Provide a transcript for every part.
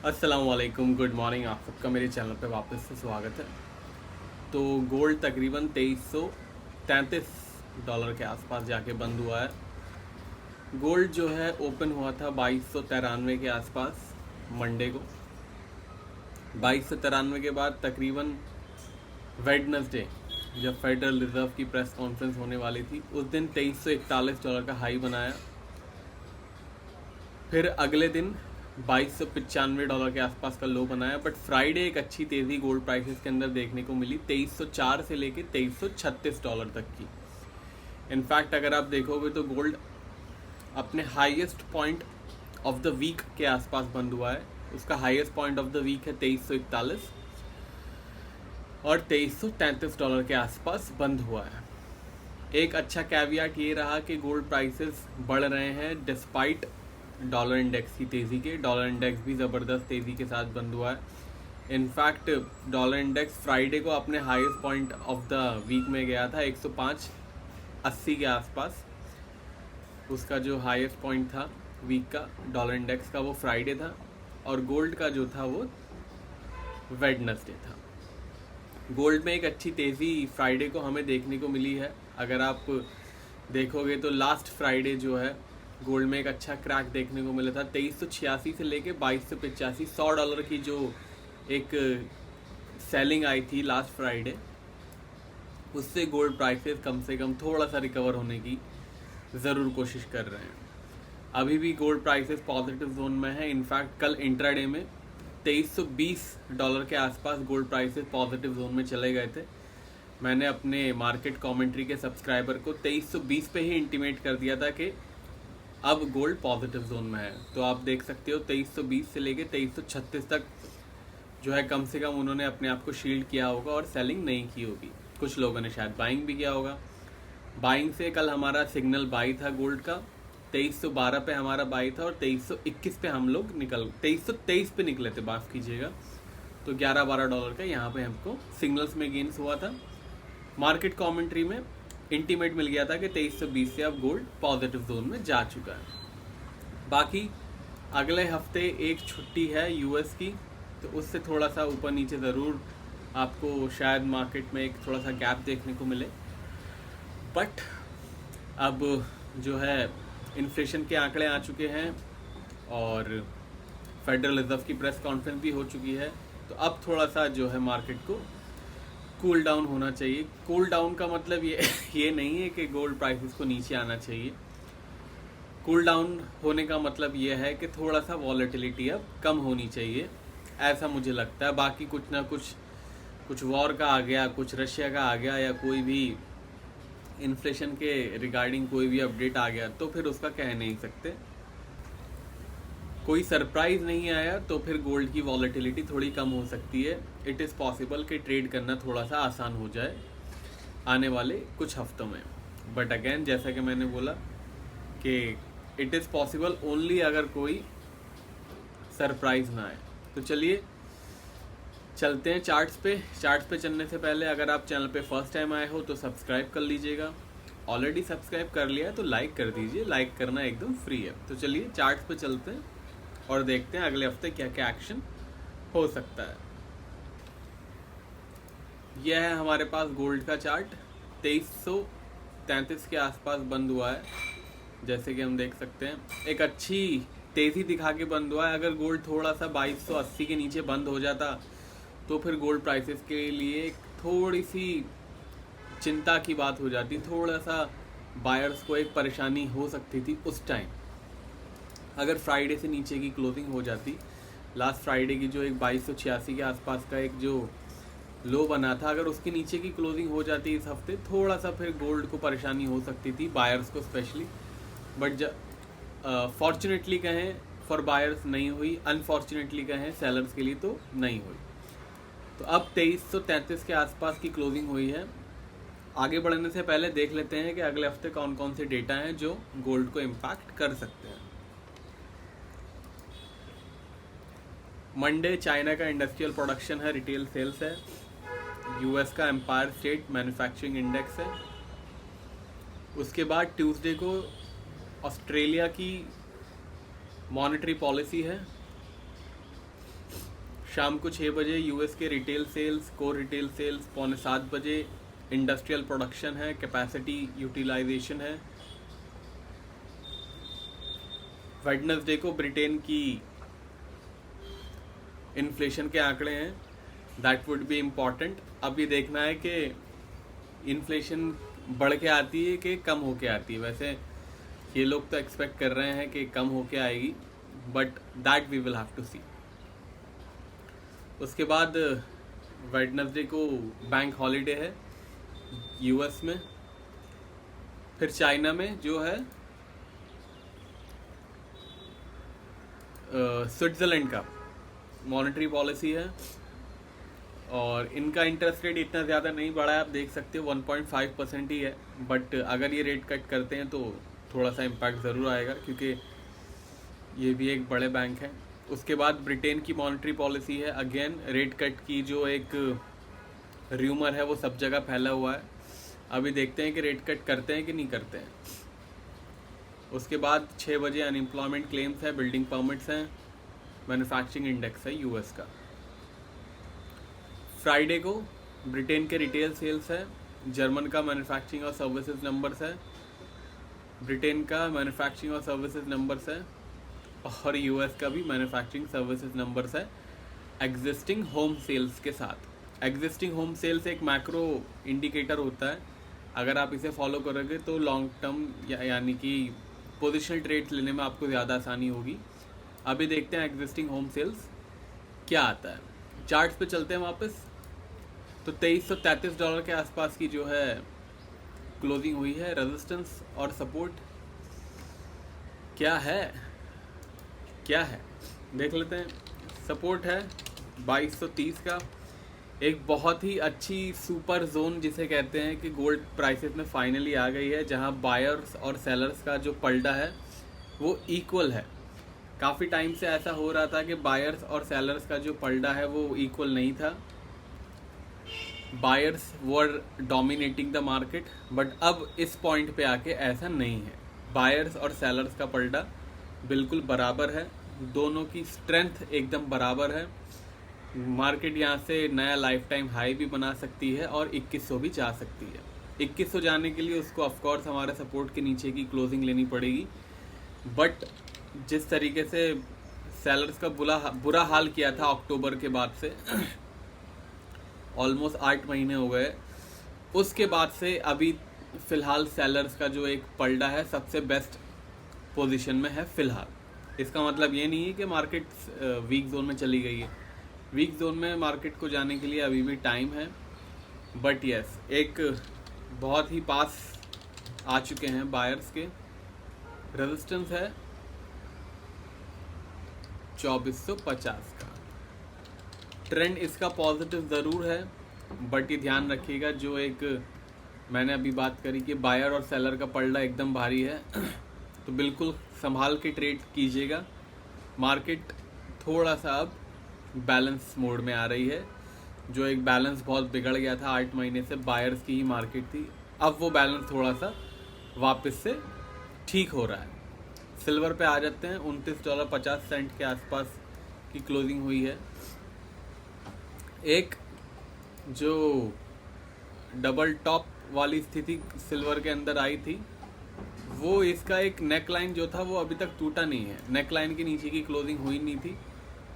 अस्सलामुअलैकुम, good morning. आप सबका मेरे चैनल पे वापस से स्वागत है। तो गोल्ड तकरीबन $2333 के आसपास जाके बंद हुआ है। गोल्ड जो है ओपन हुआ था 2293 के आसपास मंडे को। 2293 के बाद तकरीबन वेडनेसडे जब फेडरल रिजर्व की प्रेस कॉन्फ्रेंस होने वाली थी उस दिन $2341 का हाई बनाया। फिर अगले दिन $2295 के आसपास का लो बनाया। बट फ्राइडे एक अच्छी तेज़ी गोल्ड प्राइसेस के अंदर देखने को मिली 2304 से लेके $2336 तक की। इनफैक्ट अगर आप देखोगे तो गोल्ड अपने highest point of the week के आसपास बंद हुआ है। उसका highest point of the week है 2341 और $2333 के आसपास बंद हुआ है। एक अच्छा कैवियाट ये रहा कि गोल्ड प्राइसेस बढ़ रहे हैं डिस्पाइट डॉलर इंडेक्स की तेज़ी के। डॉलर इंडेक्स भी ज़बरदस्त तेज़ी के साथ बंद हुआ है। इनफैक्ट डॉलर इंडेक्स फ्राइडे को अपने highest point of the week में गया था 105.80 के आसपास। उसका जो हाईएस्ट पॉइंट था वीक का डॉलर इंडेक्स का वो फ्राइडे था और गोल्ड का जो था वो वेडनेसडे था। गोल्ड में एक अच्छी तेज़ी फ्राइडे को हमें देखने को मिली है। अगर आप देखोगे तो लास्ट फ्राइडे जो है गोल्ड में एक अच्छा क्रैक देखने को मिला था 2386 से लेके 2285। $100 की जो एक सेलिंग आई थी लास्ट फ्राइडे, उससे गोल्ड प्राइसेस कम से कम थोड़ा सा रिकवर होने की ज़रूर कोशिश कर रहे हैं। अभी भी गोल्ड प्राइसेस पॉजिटिव जोन में है। इनफैक्ट कल इंट्राडे में $2320 के आसपास गोल्ड प्राइसेस पॉजिटिव जोन में चले गए थे। मैंने अपने मार्केट कमेंट्री के सब्सक्राइबर को 2320 पे ही इंटीमेट कर दिया था कि अब गोल्ड पॉजिटिव जोन में है। तो आप देख सकते हो 2320 से लेके 2336 तक जो है कम से कम उन्होंने अपने आप को शील्ड किया होगा और सेलिंग नहीं की होगी। कुछ लोगों ने शायद बाइंग भी किया होगा। बाइंग से कल हमारा सिग्नल बाई था गोल्ड का। 2312 पे हमारा बाई था और 2321 पे हम लोग 2323 पे निकले थे, माफ़ कीजिएगा। तो $11-12 का यहाँ पे हमको सिग्नल्स में गेन्स हुआ था। मार्केट कमेंट्री में इंटीमेट मिल गया था कि 2320 से अब गोल्ड पॉजिटिव जोन में जा चुका है। बाकी अगले हफ्ते एक छुट्टी है यूएस की, तो उससे थोड़ा सा ऊपर नीचे ज़रूर आपको शायद मार्केट में एक थोड़ा सा गैप देखने को मिले। बट अब जो है इन्फ्लेशन के आंकड़े आ चुके हैं और फेडरल रिजर्व की प्रेस कॉन्फ्रेंस भी हो चुकी है। तो अब थोड़ा सा जो है मार्केट को कूल डाउन होना चाहिए। कूल डाउन का मतलब ये नहीं है कि गोल्ड प्राइसेस को नीचे आना चाहिए। कूल डाउन होने का मतलब ये है कि थोड़ा सा वॉलेटिलिटी अब कम होनी चाहिए, ऐसा मुझे लगता है। बाकी कुछ ना कुछ वॉर का आ गया, कुछ रशिया का आ गया, या कोई भी इन्फ्लेशन के रिगार्डिंग कोई भी अपडेट आ गया तो फिर उसका कह नहीं सकते। कोई सरप्राइज नहीं आया तो फिर गोल्ड की वॉलेटिलिटी थोड़ी कम हो सकती है। इट इज़ पॉसिबल कि ट्रेड करना थोड़ा सा आसान हो जाए आने वाले कुछ हफ्तों में। बट अगेन जैसा कि मैंने बोला कि इट इज़ पॉसिबल ओनली अगर कोई सरप्राइज ना आए। तो चलिए चलते हैं चार्ट्स पे चलने से पहले अगर आप चैनल पे फर्स्ट टाइम आए हो तो सब्सक्राइब कर लीजिएगा। ऑलरेडी सब्सक्राइब कर लिया है तो लाइक कर दीजिए, लाइक करना एकदम फ्री है। तो चलिए चार्ट्स पे चलते हैं और देखते हैं अगले हफ्ते क्या क्या एक्शन हो सकता है। यह है हमारे पास गोल्ड का चार्ट। 2333 के आसपास बंद हुआ है, जैसे कि हम देख सकते हैं। एक अच्छी तेज़ी दिखा के बंद हुआ है। अगर गोल्ड थोड़ा सा 2280 के नीचे बंद हो जाता तो फिर गोल्ड प्राइसेस के लिए थोड़ी सी चिंता की बात हो जाती, थोड़ा सा बायर्स को एक परेशानी हो सकती थी उस टाइम। अगर फ्राइडे से नीचे की क्लोजिंग हो जाती, लास्ट फ्राइडे की जो एक 2286 के आसपास का एक जो लो बना था, अगर उसके नीचे की क्लोजिंग हो जाती इस हफ्ते, थोड़ा सा फिर गोल्ड को परेशानी हो सकती थी, बायर्स को स्पेशली। बट फॉर्चुनेटली कहें फॉर बायर्स नहीं हुई, अनफॉर्चुनेटली कहें सेलर्स के लिए तो नहीं हुई। तो अब 2333 के आसपास की क्लोजिंग हुई है। आगे बढ़ने से पहले देख लेते हैं कि अगले हफ्ते कौन कौन से डेटा हैं जो गोल्ड को इम्पैक्ट कर सकते हैं। मंडे चाइना का इंडस्ट्रियल प्रोडक्शन है, रिटेल सेल्स है। यूएस का एम्पायर स्टेट मैन्युफैक्चरिंग इंडेक्स है। उसके बाद ट्यूसडे को ऑस्ट्रेलिया की मॉनेटरी पॉलिसी है। शाम को 6 बजे यूएस के retail sales, core retail sales, 6:45 बजे इंडस्ट्रियल प्रोडक्शन है, कैपेसिटी यूटिलाइजेशन है। वेडनेसडे को ब्रिटेन की इन्फ्लेशन के आंकड़े हैं, दैट वुड बी इम्पॉर्टेंट। अब ये देखना है कि इन्फ्लेशन बढ़ के आती है कि कम होके आती है। वैसे ये लोग तो एक्सपेक्ट कर रहे हैं कि कम होके आएगी, but that we will have to see. उसके बाद वेडनेसडे को बैंक हॉलीडे है यूएस में। फिर चाइना में जो है स्विट्ज़रलैंड का मॉनेटरी पॉलिसी है, और इनका इंटरेस्ट रेट इतना ज़्यादा नहीं बढ़ा है, आप देख सकते हो 1.5% ही है। बट अगर ये रेट कट करते हैं तो थोड़ा सा इम्पैक्ट ज़रूर आएगा, क्योंकि ये भी एक बड़े बैंक हैं। उसके बाद ब्रिटेन की मॉनेटरी पॉलिसी है, अगेन रेट कट की जो एक र्यूमर है वो सब जगह फैला हुआ है। अभी देखते हैं कि रेट कट करते हैं कि नहीं करते हैं। उसके बाद 6 बजे अनएम्प्लॉयमेंट क्लेम्स है, बिल्डिंग परमिट्स हैं, मैन्युफैक्चरिंग इंडेक्स है यूएस का। फ्राइडे को ब्रिटेन के रिटेल सेल्स है, जर्मन का मैन्युफैक्चरिंग और सर्विसेज नंबर्स है, ब्रिटेन का मैन्युफैक्चरिंग और सर्विसेज नंबर्स है, और यूएस का भी मैन्युफैक्चरिंग सर्विसेज नंबर्स है एग्जिस्टिंग होम सेल्स के साथ। एग्जिस्टिंग होम सेल्स एक मैक्रो इंडिकेटर होता है, अगर आप इसे फॉलो करोगे तो लॉन्ग टर्म यानी कि पोजिशनल ट्रेड्स लेने में आपको ज़्यादा आसानी होगी। अभी देखते हैं एग्जिस्टिंग होम सेल्स क्या आता है। चार्ट्स पे चलते हैं वापस। तो $2333 के आसपास की जो है क्लोजिंग हुई है। रेजिस्टेंस और सपोर्ट क्या है देख लेते हैं। सपोर्ट है 2230 का, एक बहुत ही अच्छी सुपर जोन जिसे कहते हैं कि गोल्ड प्राइसेस में फाइनली आ गई है, जहां बायर्स और सेलर्स का जो पलड़ा है वो इक्वल है। काफ़ी टाइम से ऐसा हो रहा था कि बायर्स और सेलर्स का जो पलड़ा है वो इक्वल नहीं था, buyers were dominating the market. But अब इस पॉइंट पे आके ऐसा नहीं है, बायर्स और सेलर्स का पलड़ा बिल्कुल बराबर है, दोनों की स्ट्रेंथ एकदम बराबर है। मार्केट यहाँ से नया लाइफ टाइम हाई भी बना सकती है और 2100 भी जा सकती है। 2100 जाने के लिए उसको ऑफकोर्स हमारे सपोर्ट के नीचे की क्लोजिंग लेनी पड़ेगी। बट जिस तरीके से सेलर्स का बुरा हाल किया था अक्टूबर के बाद से ऑलमोस्ट 8 महीने हो गए, उसके बाद से अभी फ़िलहाल सेलर्स का जो एक पलड़ा है सबसे बेस्ट पोजीशन में है फ़िलहाल। इसका मतलब ये नहीं है कि मार्केट वीक जोन में चली गई है, वीक जोन में मार्केट को जाने के लिए अभी भी टाइम है। बट यस, एक बहुत ही पास आ चुके हैं बायर्स के। रेजिस्टेंस है 2450 का। ट्रेंड इसका पॉजिटिव ज़रूर है, बट ये ध्यान रखिएगा जो एक मैंने अभी बात करी कि बायर और सेलर का पलड़ा एकदम भारी है, तो बिल्कुल संभाल के ट्रेड कीजिएगा। मार्केट थोड़ा सा अब बैलेंस मोड में आ रही है, जो एक बैलेंस बहुत बिगड़ गया था 8 महीने से, बायर्स की ही मार्केट थी, अब वो बैलेंस थोड़ा सा वापस से ठीक हो रहा है। सिल्वर पे आ जाते हैं, $29.50 के आसपास की क्लोजिंग हुई है। एक जो डबल टॉप वाली स्थिति सिल्वर के अंदर आई थी, वो इसका एक नेक लाइन जो था वो अभी तक टूटा नहीं है, नेक लाइन के नीचे की क्लोजिंग हुई नहीं थी।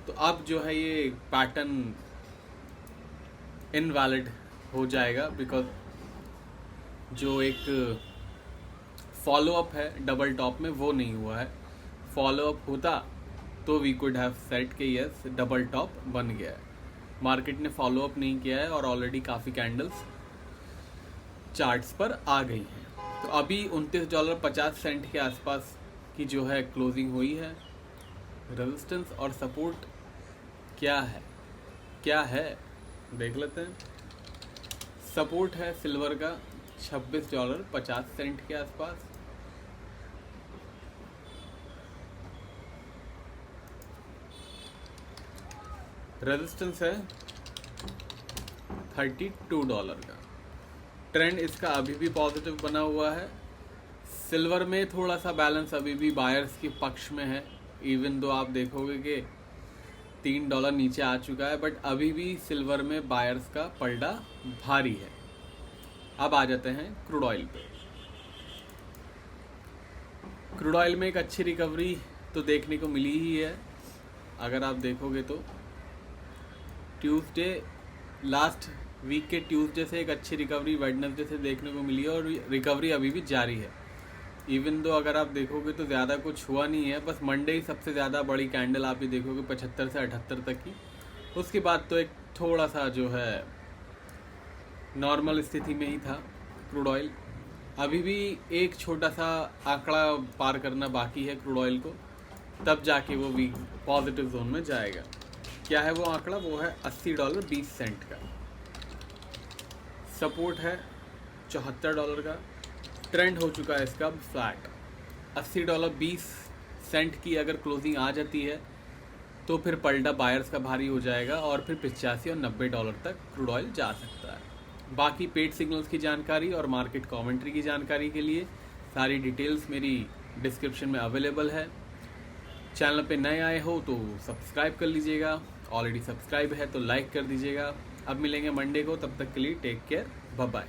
तो अब जो है ये पैटर्न इनवैलिड हो जाएगा, बिकॉज जो एक फॉलो अप है डबल टॉप में वो नहीं हुआ है। फॉलो अप होता तो वी कुड हैव सेट के यस डबल टॉप बन गया है। मार्केट ने फॉलो अप नहीं किया है और ऑलरेडी काफ़ी कैंडल्स चार्ट्स पर आ गई हैं। तो अभी $29.50 के आसपास की जो है क्लोजिंग हुई है। रेजिस्टेंस और सपोर्ट क्या है देख लेते हैं। सपोर्ट है सिल्वर का $26.50 के आसपास। रेजिस्टेंस है $32 का। ट्रेंड इसका अभी भी पॉजिटिव बना हुआ है। सिल्वर में थोड़ा सा बैलेंस अभी भी बायर्स के पक्ष में है, इवन दो आप देखोगे कि $3 नीचे आ चुका है, बट अभी भी सिल्वर में बायर्स का पलड़ा भारी है। अब आ जाते हैं क्रूड ऑयल पे। क्रूड ऑयल में एक अच्छी रिकवरी तो देखने को मिली ही है। अगर आप देखोगे तो ट्यूसडे, लास्ट वीक के ट्यूसडे से एक अच्छी रिकवरी वेडनेसडे से देखने को मिली है और रिकवरी अभी भी जारी है। इवन दो अगर आप देखोगे तो ज़्यादा कुछ हुआ नहीं है, बस मंडे ही सबसे ज़्यादा बड़ी कैंडल आप ही देखोगे 75 से 78 तक की। उसके बाद तो एक थोड़ा सा जो है नॉर्मल स्थिति में ही था क्रूड ऑयल। अभी भी एक छोटा सा आंकड़ा पार करना बाकी है क्रूड ऑयल को, तब जाके वो वीक पॉजिटिव जोन में जाएगा। क्या है वो आंकड़ा? वो है $80.20 का। सपोर्ट है $74 का। ट्रेंड हो चुका है इसका अब फ्लैट। $80.20 की अगर क्लोजिंग आ जाती है तो फिर पलटा बायर्स का भारी हो जाएगा और फिर $85 और $90 तक क्रूड ऑयल जा सकता है। बाकी पेड सिग्नल्स की जानकारी और मार्केट कमेंट्री की जानकारी के लिए सारी डिटेल्स मेरी डिस्क्रिप्शन में अवेलेबल है। चैनल पे नए आए हो तो सब्सक्राइब कर लीजिएगा, ऑलरेडी सब्सक्राइब है तो लाइक कर दीजिएगा। अब मिलेंगे मंडे को, तब तक के लिए टेक केयर, बाय बाय।